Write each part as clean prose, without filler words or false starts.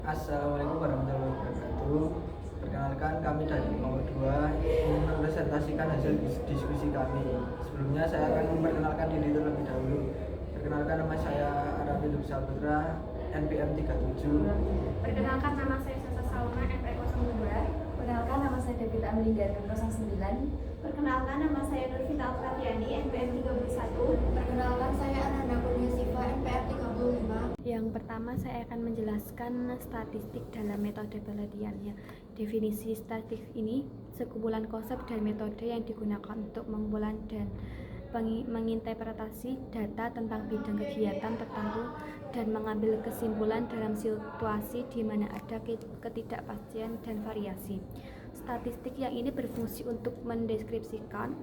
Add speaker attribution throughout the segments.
Speaker 1: Assalamualaikum warahmatullahi wabarakatuh. Perkenalkan, kami dari kelompok 2 ingin mempresentasikan hasil diskusi kami. Sebelumnya saya akan memperkenalkan diri terlebih dahulu. Perkenalkan, nama saya Arabi Saputra, NPM 37.
Speaker 2: Perkenalkan, nama saya Sasa Salma, FE02.
Speaker 3: Perkenalkan, nama saya Devita Amelinda 09.
Speaker 2: Perkenalkan, nama saya Nurvita Alfatiani, NPM 31.
Speaker 3: Perkenalkan, saya Ananda Kurnia Siva, NPM 35.
Speaker 4: Yang pertama, saya akan menjelaskan statistik dalam metode penelitiannya. Definisi statistik ini sekumpulan konsep dan metode yang digunakan untuk mengumpulkan dan menginterpretasi data tentang bidang kegiatan tertentu dan mengambil kesimpulan dalam situasi di mana ada ketidakpastian dan variasi. Statistik yang ini berfungsi untuk mendeskripsikan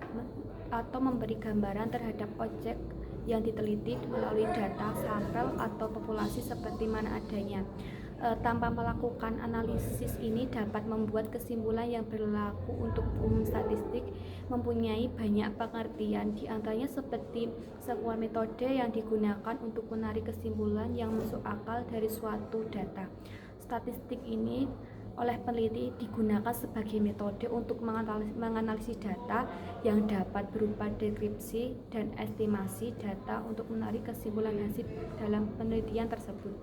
Speaker 4: atau memberi gambaran terhadap objek yang diteliti melalui data sampel atau populasi seperti mana adanya. Tanpa melakukan analisis ini dapat membuat kesimpulan yang berlaku untuk umum. Statistik mempunyai banyak pengertian, di antaranya seperti sebuah metode yang digunakan untuk menarik kesimpulan yang masuk akal dari suatu data. Statistik ini oleh peneliti digunakan sebagai metode untuk menganalisis data yang dapat berupa deskripsi dan estimasi data untuk menarik kesimpulan hasil dalam penelitian tersebut.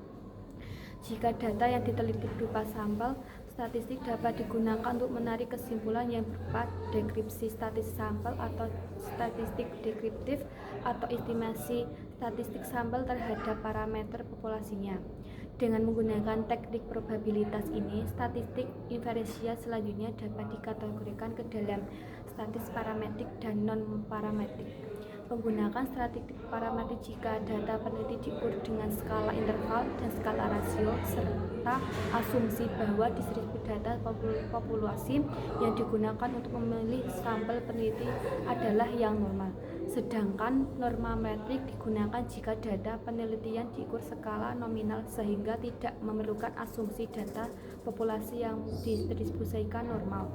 Speaker 4: Jika data yang diteliti berupa sampel, statistik dapat digunakan untuk menarik kesimpulan yang berupa deskripsi statistik sampel atau statistik deskriptif atau estimasi statistik sampel terhadap parameter populasinya. Dengan menggunakan teknik probabilitas ini, statistik inferensial selanjutnya dapat dikategorikan ke dalam statistik parametrik dan non-parametrik. Menggunakan statistik parametrik jika data peneliti diukur dengan skala interval dan skala rasio serta asumsi bahwa distribusi data populasi yang digunakan untuk memilih sampel peneliti adalah yang normal. Sedangkan norma metrik digunakan jika data penelitian diukur skala nominal sehingga tidak memerlukan asumsi data populasi yang didistribusikan normal.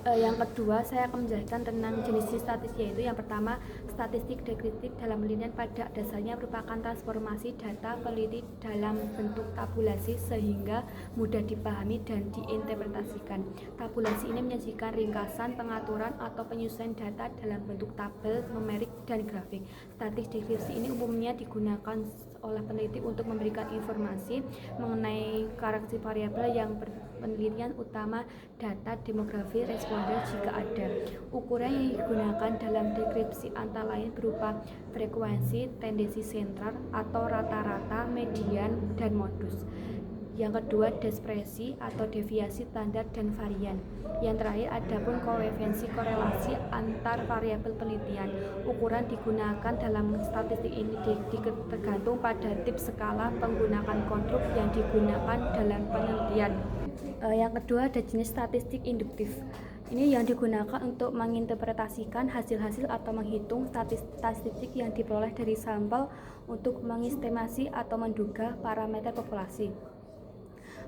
Speaker 4: Yang kedua, saya akan menjelaskan tentang jenis statistik, yaitu yang pertama, statistik deskriptif dalam penelitian pada dasarnya merupakan transformasi data peneliti dalam bentuk tabulasi sehingga mudah dipahami dan diinterpretasikan. Tabulasi ini menyajikan ringkasan, pengaturan, atau penyusunan data dalam bentuk tabel, numerik, dan grafik. Statistik deskripsi ini umumnya digunakan oleh peneliti untuk memberikan informasi mengenai karakteristik variabel yang penelitian utama data demografi responden jika ada. Ukuran yang digunakan dalam deskripsi antara lain berupa frekuensi, tendensi sentral atau rata-rata, median, dan modus. Yang kedua, dispersi atau deviasi standar dan varian. Yang terakhir, adapun koefisiensi korelasi antar variabel penelitian. Ukuran digunakan dalam statistik ini tergantung pada tip skala penggunaan konstruk yang digunakan dalam penelitian. Yang kedua, ada jenis statistik induktif. Ini yang digunakan untuk menginterpretasikan hasil-hasil atau menghitung statistik yang diperoleh dari sampel untuk mengestimasi atau menduga parameter populasi.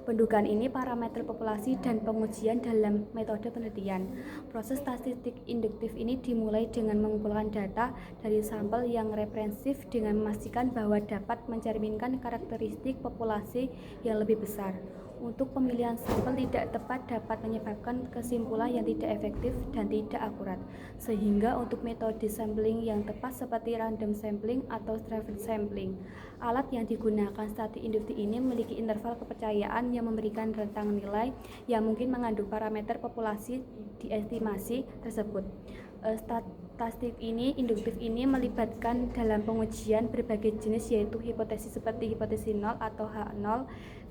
Speaker 4: Pendugaan ini parameter populasi dan pengujian dalam metode penelitian. Proses statistik induktif ini dimulai dengan mengumpulkan data dari sampel yang representatif dengan memastikan bahwa dapat mencerminkan karakteristik populasi yang lebih besar. Untuk pemilihan sampel tidak tepat dapat menyebabkan kesimpulan yang tidak efektif dan tidak akurat. Sehingga untuk metode sampling yang tepat seperti random sampling atau stratified sampling, alat yang digunakan statistik induktif ini memiliki interval kepercayaan yang memberikan rentang nilai yang mungkin mengandung parameter populasi di estimasi tersebut. Statistik induktif ini melibatkan dalam pengujian berbagai jenis, yaitu hipotesis seperti hipotesis 0 atau H0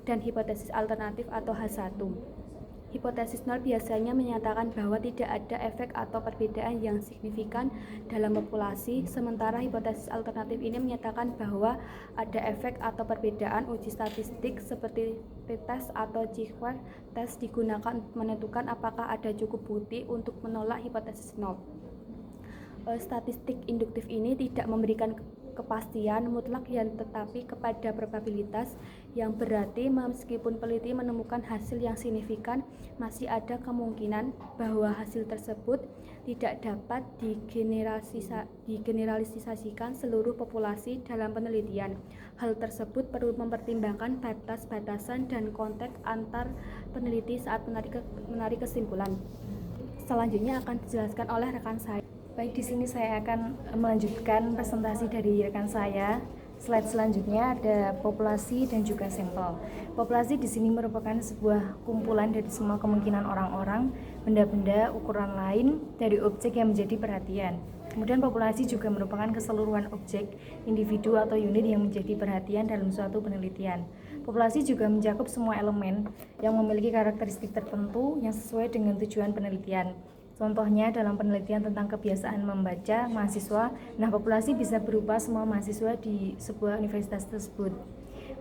Speaker 4: dan hipotesis alternatif atau H1. Hipotesis 0 biasanya menyatakan bahwa tidak ada efek atau perbedaan yang signifikan dalam populasi, sementara hipotesis alternatif ini menyatakan bahwa ada efek atau perbedaan. Uji statistik seperti t-test atau chi-square test digunakan untuk menentukan apakah ada cukup bukti untuk menolak hipotesis 0. Statistik induktif ini tidak memberikan kepastian mutlak yang tetapi kepada probabilitas yang berarti meskipun peneliti menemukan hasil yang signifikan, masih ada kemungkinan bahwa hasil tersebut tidak dapat digeneralisasikan seluruh populasi dalam penelitian. Hal tersebut perlu mempertimbangkan batas-batasan dan konteks antar peneliti saat menarik kesimpulan. Selanjutnya akan dijelaskan oleh rekan saya.
Speaker 5: Baik, di sini saya akan melanjutkan presentasi dari rekan saya. Slide selanjutnya ada populasi dan juga sampel. Populasi di sini merupakan sebuah kumpulan dari semua kemungkinan orang-orang, benda-benda, ukuran lain dari objek yang menjadi perhatian. Kemudian populasi juga merupakan keseluruhan objek, individu atau unit yang menjadi perhatian dalam suatu penelitian. Populasi juga mencakup semua elemen yang memiliki karakteristik tertentu yang sesuai dengan tujuan penelitian. Contohnya dalam penelitian tentang kebiasaan membaca mahasiswa, populasi bisa berupa semua mahasiswa di sebuah universitas tersebut.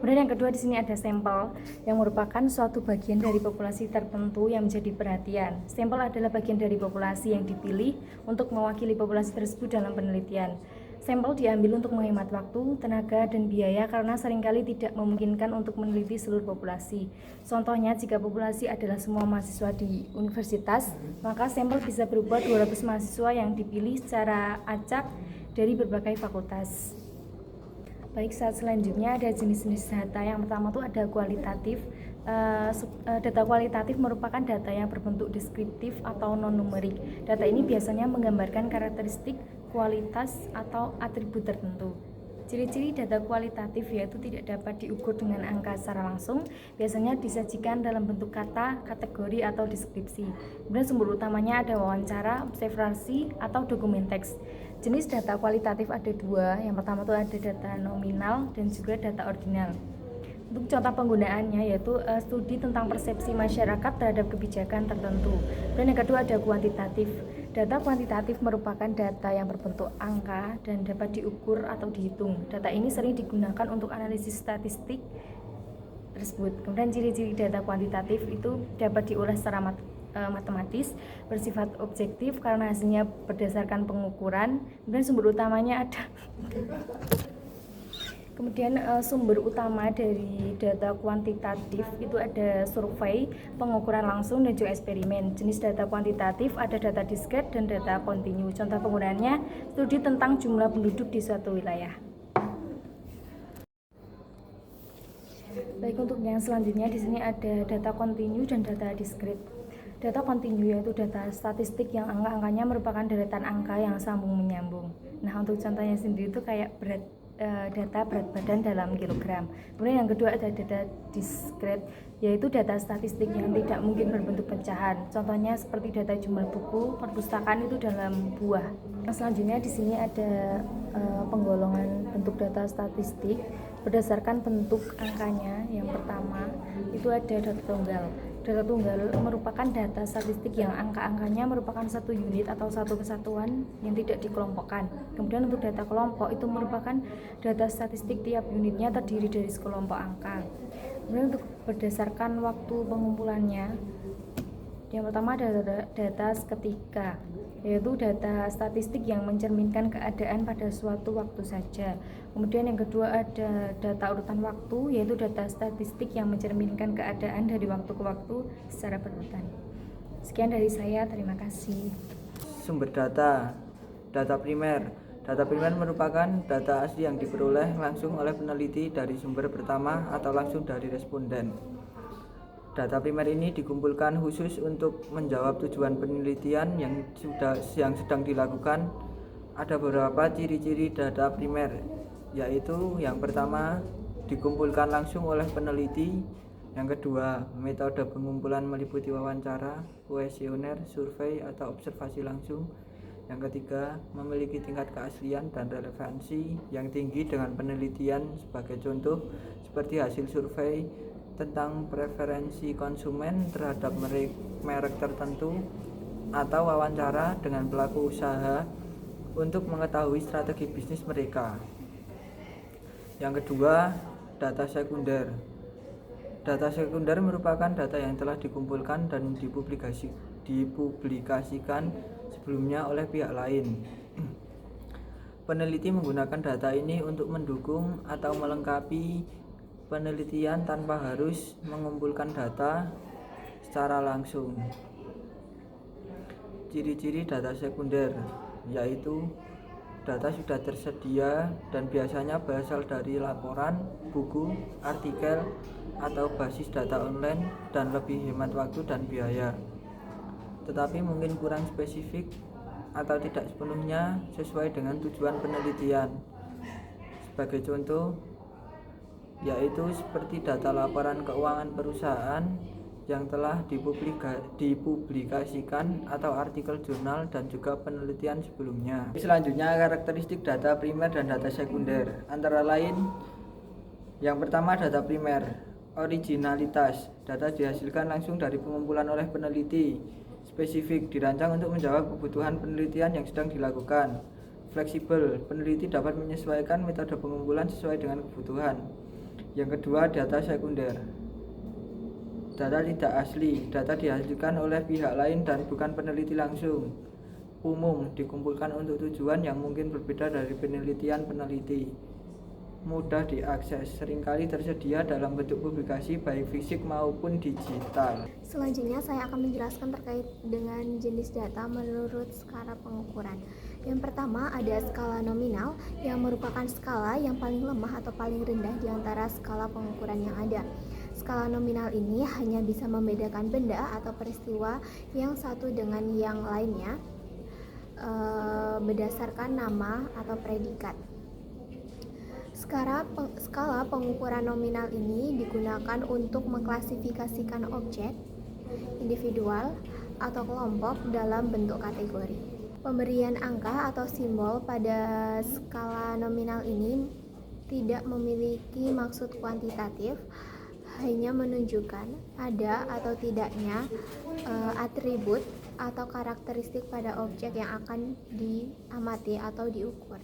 Speaker 5: Kemudian yang kedua di sini ada sampel yang merupakan suatu bagian dari populasi tertentu yang menjadi perhatian. Sampel adalah bagian dari populasi yang dipilih untuk mewakili populasi tersebut dalam penelitian. Sampel diambil untuk menghemat waktu, tenaga, dan biaya karena seringkali tidak memungkinkan untuk meneliti seluruh populasi. Contohnya, jika populasi adalah semua mahasiswa di universitas, maka sampel bisa berupa 200 mahasiswa yang dipilih secara acak dari berbagai fakultas. Baik, saat selanjutnya ada jenis-jenis data. Yang pertama itu ada kualitatif. Data kualitatif merupakan data yang berbentuk deskriptif atau non-numerik. Data ini biasanya menggambarkan karakteristik, kualitas, atau atribut tertentu. Ciri-ciri data kualitatif yaitu tidak dapat diukur dengan angka secara langsung, biasanya disajikan dalam bentuk kata, kategori, atau deskripsi. Kemudian sumber utamanya ada wawancara, observasi, atau dokumen teks. Jenis data kualitatif ada dua, yang pertama itu ada data nominal dan juga data ordinal. Untuk contoh penggunaannya yaitu studi tentang persepsi masyarakat terhadap kebijakan tertentu. Dan yang kedua ada kuantitatif. Data kuantitatif merupakan data yang berbentuk angka dan dapat diukur atau dihitung. Data ini sering digunakan untuk analisis statistik tersebut. Kemudian ciri-ciri data kuantitatif itu dapat diolah secara matematis, bersifat objektif karena hasilnya berdasarkan pengukuran. Kemudian sumber utamanya ada Kemudian sumber utama dari data kuantitatif itu ada survei, pengukuran langsung, dan juga eksperimen. Jenis data kuantitatif ada data diskret dan data kontinu. Contoh penggunaannya studi tentang jumlah penduduk di suatu wilayah. Baik, untuk yang selanjutnya di sini ada data kontinu dan data diskret. Data kontinu yaitu data statistik yang angka-angkanya merupakan deretan angka yang sambung menyambung. Nah, untuk contohnya sendiri itu kayak data berat badan dalam kilogram. Kemudian yang kedua ada data diskret, yaitu data statistik yang tidak mungkin berbentuk pecahan. Contohnya seperti data jumlah buku perpustakaan itu dalam buah. Selanjutnya di sini ada penggolongan bentuk data statistik berdasarkan bentuk angkanya. Yang pertama itu ada data tunggal. Data tunggal merupakan data statistik yang angka-angkanya merupakan satu unit atau satu kesatuan yang tidak dikelompokkan. Kemudian untuk data kelompok itu merupakan data statistik tiap unitnya terdiri dari sekelompok angka. Kemudian untuk berdasarkan waktu pengumpulannya, yang pertama ada data seketika, yaitu data statistik yang mencerminkan keadaan pada suatu waktu saja. Kemudian yang kedua ada data urutan waktu, yaitu data statistik yang mencerminkan keadaan dari waktu ke waktu secara berurutan. Sekian dari saya, terima kasih.
Speaker 1: Sumber data primer. Data primer merupakan data asli yang diperoleh langsung oleh peneliti dari sumber pertama atau langsung dari responden. Data primer ini dikumpulkan khusus untuk menjawab tujuan penelitian yang sedang dilakukan. Ada beberapa ciri-ciri data primer, yaitu yang pertama dikumpulkan langsung oleh peneliti, yang kedua metode pengumpulan meliputi wawancara, kuesioner, survei atau observasi langsung, yang ketiga memiliki tingkat keaslian dan relevansi yang tinggi dengan penelitian, sebagai contoh seperti hasil survei tentang preferensi konsumen terhadap merek tertentu atau wawancara dengan pelaku usaha untuk mengetahui strategi bisnis mereka. Yang kedua, data sekunder. Data sekunder merupakan data yang telah dikumpulkan dan dipublikasikan sebelumnya oleh pihak lain. Peneliti menggunakan data ini untuk mendukung atau melengkapi penelitian tanpa harus mengumpulkan data secara langsung. Ciri-ciri data sekunder yaitu data sudah tersedia dan biasanya berasal dari laporan, buku, artikel, atau basis data online dan lebih hemat waktu dan biaya. Tetapi mungkin kurang spesifik atau tidak sepenuhnya sesuai dengan tujuan penelitian. Sebagai contoh, yaitu seperti data laporan keuangan perusahaan yang telah dipublikasikan atau artikel jurnal dan juga penelitian sebelumnya. Selanjutnya, karakteristik data primer dan data sekunder. Antara lain, yang pertama data primer, originalitas. Data dihasilkan langsung dari pengumpulan oleh peneliti. Spesifik, dirancang untuk menjawab kebutuhan penelitian yang sedang dilakukan. Fleksibel, peneliti dapat menyesuaikan metode pengumpulan sesuai dengan kebutuhan. Yang kedua, data sekunder. Data tidak asli, data dihasilkan oleh pihak lain dan bukan peneliti langsung. Umum, dikumpulkan untuk tujuan yang mungkin berbeda dari penelitian peneliti. Mudah diakses, seringkali tersedia dalam bentuk publikasi baik fisik maupun digital.
Speaker 4: Selanjutnya saya akan menjelaskan terkait dengan jenis data menurut skala pengukuran. Yang pertama ada skala nominal yang merupakan skala yang paling lemah atau paling rendah di antara skala pengukuran yang ada. Skala nominal ini hanya bisa membedakan benda atau peristiwa yang satu dengan yang lainnya berdasarkan nama atau predikat. Skala pengukuran nominal ini digunakan untuk mengklasifikasikan objek, individual, atau kelompok dalam bentuk kategori. Pemberian angka atau simbol pada skala nominal ini tidak memiliki maksud kuantitatif, hanya menunjukkan ada atau tidaknya atribut atau karakteristik pada objek yang akan diamati atau diukur.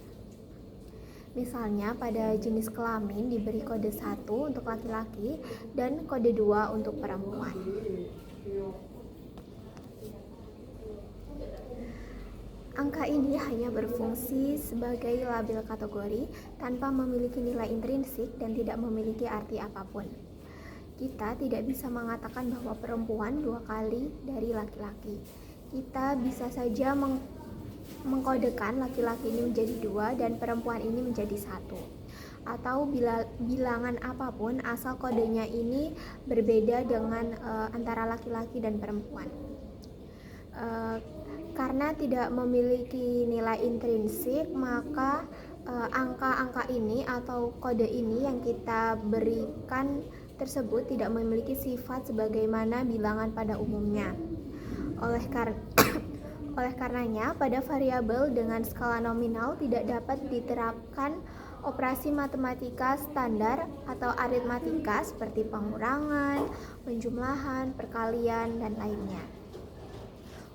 Speaker 4: Misalnya pada jenis kelamin diberi kode 1 untuk laki-laki dan kode 2 untuk perempuan. Angka ini hanya berfungsi sebagai label kategori tanpa memiliki nilai intrinsik dan tidak memiliki arti apapun. Kita tidak bisa mengatakan bahwa perempuan 2 kali dari laki-laki. Kita bisa saja mengkodekan laki-laki ini menjadi 2 dan perempuan ini menjadi 1, atau bilangan apapun asal kodenya ini berbeda dengan antara laki-laki dan perempuan. Karena tidak memiliki nilai intrinsik, maka angka-angka ini atau kode ini yang kita berikan tersebut tidak memiliki sifat sebagaimana bilangan pada umumnya. Oleh karenanya, pada variabel dengan skala nominal tidak dapat diterapkan operasi matematika standar atau aritmatika seperti pengurangan, penjumlahan, perkalian, dan lainnya.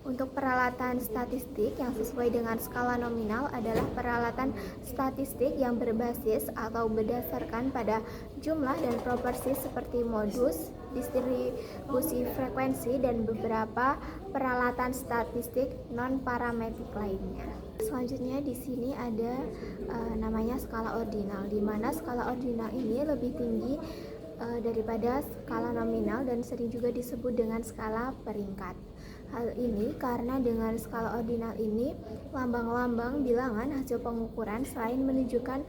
Speaker 4: Untuk peralatan statistik yang sesuai dengan skala nominal adalah peralatan statistik yang berbasis atau berdasarkan pada jumlah dan proporsi seperti modus, distribusi frekuensi, dan beberapa peralatan statistik non-parametrik lainnya. Selanjutnya di sini ada namanya skala ordinal, di mana skala ordinal ini lebih tinggi daripada skala nominal dan sering juga disebut dengan skala peringkat. Hal ini karena dengan skala ordinal ini lambang-lambang bilangan hasil pengukuran selain menunjukkan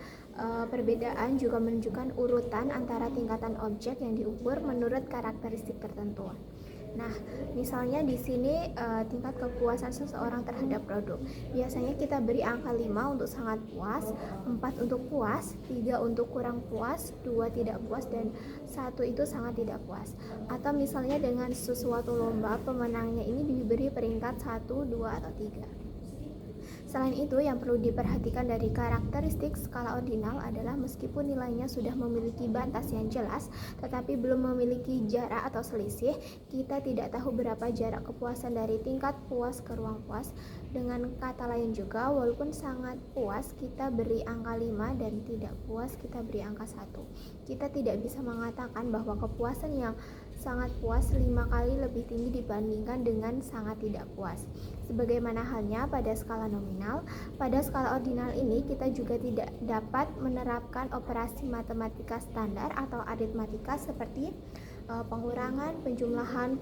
Speaker 4: perbedaan juga menunjukkan urutan antara tingkatan objek yang diukur menurut karakteristik tertentu. Nah, misalnya di sini tingkat kepuasan seseorang terhadap produk. Biasanya kita beri angka 5 untuk sangat puas, 4 untuk puas, 3 untuk kurang puas, 2 tidak puas, dan 1 itu sangat tidak puas. Atau misalnya dengan sesuatu lomba, pemenangnya ini diberi peringkat 1, 2, atau 3. Selain itu, yang perlu diperhatikan dari karakteristik skala ordinal adalah meskipun nilainya sudah memiliki batas yang jelas, tetapi belum memiliki jarak atau selisih, kita tidak tahu berapa jarak kepuasan dari tingkat puas ke ruang puas. Dengan kata lain juga, walaupun sangat puas, kita beri angka 5 dan tidak puas, kita beri angka 1. Kita tidak bisa mengatakan bahwa kepuasan yang
Speaker 6: sangat puas 5 kali lebih tinggi dibandingkan dengan sangat tidak puas. Sebagaimana halnya pada skala nominal, pada skala ordinal ini kita juga tidak dapat menerapkan operasi matematika standar atau aritmatika seperti pengurangan, penjumlahan,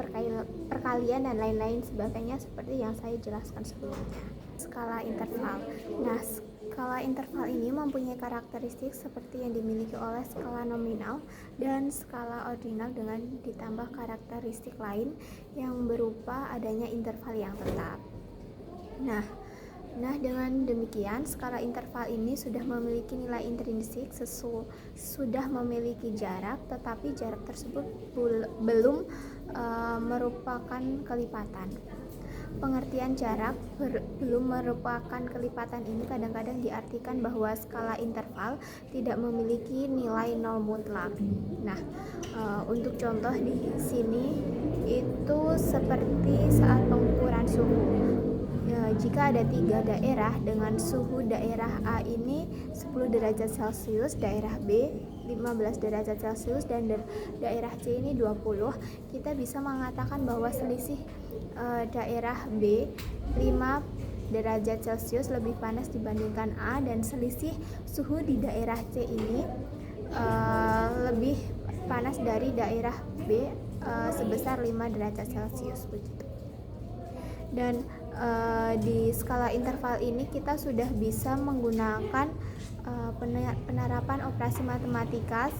Speaker 6: perkalian, dan lain-lain sebagainya seperti yang saya jelaskan sebelumnya. Skala interval. Nah, skala interval ini mempunyai karakteristik seperti yang dimiliki oleh skala nominal dan skala ordinal dengan ditambah karakteristik lain yang berupa adanya interval yang tetap. Nah, dengan demikian skala interval ini sudah memiliki nilai intrinsik, sudah memiliki jarak, tetapi jarak tersebut belum merupakan kelipatan. Pengertian jarak belum merupakan kelipatan ini kadang-kadang diartikan bahwa skala interval tidak memiliki nilai nol mutlak. Nah, untuk contoh di sini itu seperti saat pengukuran suhu. Jika ada 3 daerah dengan suhu daerah A ini 10 derajat Celcius, daerah B 15 derajat Celcius, dan daerah C ini 20, kita bisa mengatakan bahwa selisih daerah B 5 derajat Celcius lebih panas dibandingkan A, dan selisih suhu di daerah C ini lebih panas dari daerah B sebesar 5 derajat Celcius begitu. Dan di skala interval ini kita sudah bisa menggunakan penerapan operasi matematika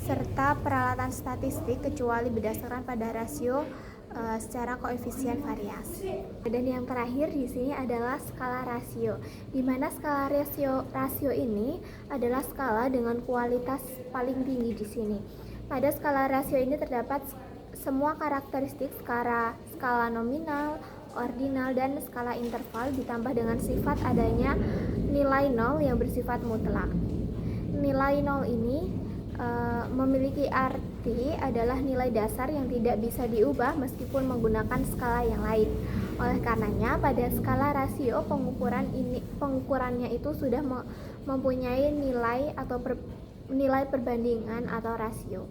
Speaker 6: serta peralatan statistik kecuali berdasarkan pada rasio secara koefisien variasi. Dan yang terakhir di sini adalah skala rasio, di mana skala rasio ini adalah skala dengan kualitas paling tinggi di sini. Pada skala rasio ini terdapat semua karakteristik skala nominal, ordinal, dan skala interval ditambah dengan sifat adanya nilai nol yang bersifat mutlak. Nilai nol ini memiliki arti adalah nilai dasar yang tidak bisa diubah meskipun menggunakan skala yang lain. Oleh karenanya pada skala rasio pengukurannya itu sudah mempunyai nilai atau nilai perbandingan atau rasio.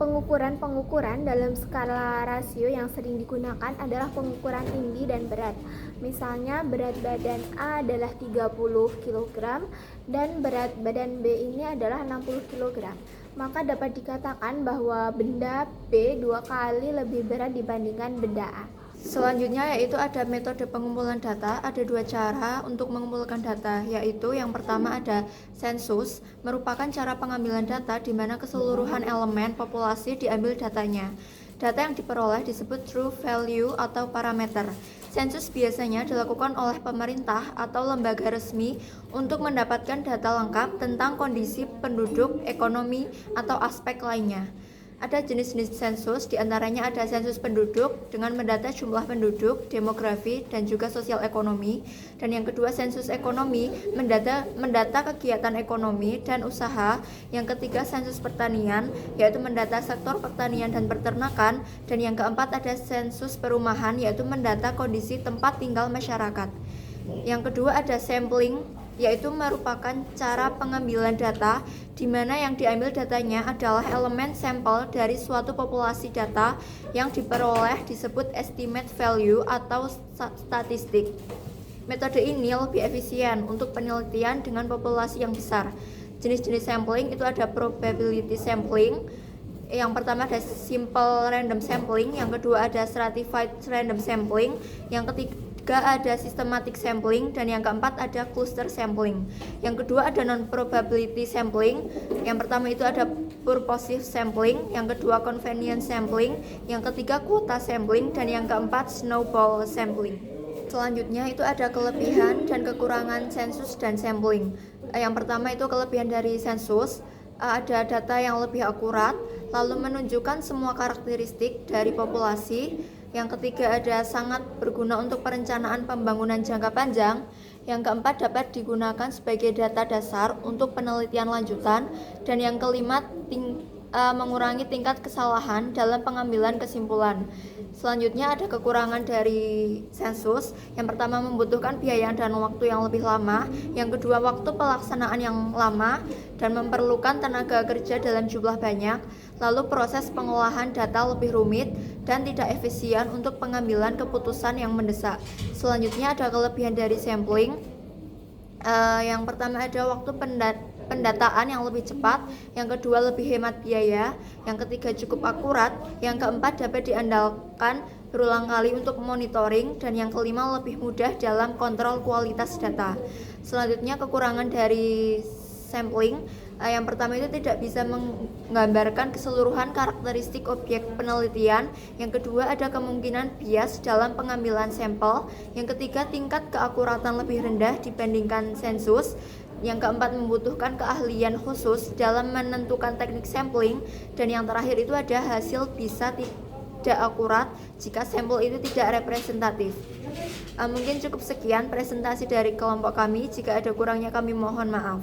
Speaker 6: Pengukuran dalam skala rasio yang sering digunakan adalah pengukuran tinggi dan berat. Misalnya berat badan A adalah 30 kg dan berat badan B ini adalah 60 kg. Maka dapat dikatakan bahwa benda B 2 kali lebih berat dibandingkan benda A.
Speaker 7: Selanjutnya yaitu ada metode pengumpulan data. Ada 2 cara untuk mengumpulkan data, yaitu yang pertama ada sensus, merupakan cara pengambilan data di mana keseluruhan elemen populasi diambil datanya. Data yang diperoleh disebut true value atau parameter. Sensus biasanya dilakukan oleh pemerintah atau lembaga resmi untuk mendapatkan data lengkap tentang kondisi penduduk, ekonomi, atau aspek lainnya. Ada jenis-jenis sensus, diantaranya ada sensus penduduk dengan mendata jumlah penduduk, demografi, dan juga sosial ekonomi. Dan yang kedua sensus ekonomi, mendata kegiatan ekonomi dan usaha. Yang ketiga sensus pertanian, yaitu mendata sektor pertanian dan peternakan. Dan yang keempat ada sensus perumahan, yaitu mendata kondisi tempat tinggal masyarakat. Yang kedua ada sampling, yaitu merupakan cara pengambilan data di mana yang diambil datanya adalah elemen sampel dari suatu populasi data yang diperoleh disebut estimate value atau statistik. Metode ini lebih efisien untuk penelitian dengan populasi yang besar. Jenis-jenis sampling itu ada probability sampling. Yang pertama ada simple random sampling, yang kedua ada stratified random sampling, yang ketiga ada systematic sampling, dan yang keempat ada cluster sampling. Yang kedua ada non-probability sampling. Yang pertama itu ada purposive sampling, yang kedua convenience sampling, yang ketiga quota sampling, dan yang keempat snowball sampling. Selanjutnya itu ada kelebihan dan kekurangan sensus dan sampling. Yang pertama itu kelebihan dari sensus, ada data yang lebih akurat, lalu menunjukkan semua karakteristik dari populasi. Yang ketiga ada sangat berguna untuk perencanaan pembangunan jangka panjang. Yang keempat dapat digunakan sebagai data dasar untuk penelitian lanjutan. Dan yang kelima mengurangi tingkat kesalahan dalam pengambilan kesimpulan. Selanjutnya ada kekurangan dari sensus. Yang pertama membutuhkan biaya dan waktu yang lebih lama. Yang kedua waktu pelaksanaan yang lama dan memerlukan tenaga kerja dalam jumlah banyak. Lalu proses pengolahan data lebih rumit dan tidak efisien untuk pengambilan keputusan yang mendesak. Selanjutnya ada kelebihan dari sampling. Yang pertama ada waktu pendataan yang lebih cepat, yang kedua lebih hemat biaya, yang ketiga cukup akurat, yang keempat dapat diandalkan berulang kali untuk monitoring, dan yang kelima lebih mudah dalam kontrol kualitas data. Selanjutnya kekurangan dari sampling. Yang pertama itu tidak bisa menggambarkan keseluruhan karakteristik objek penelitian. Yang kedua ada kemungkinan bias dalam pengambilan sampel. Yang ketiga tingkat keakuratan lebih rendah dibandingkan sensus. Yang keempat membutuhkan keahlian khusus dalam menentukan teknik sampling. Dan yang terakhir itu ada hasil bisa tidak akurat jika sampel itu tidak representatif. Mungkin cukup sekian presentasi dari kelompok kami. Jika ada kurangnya kami mohon maaf.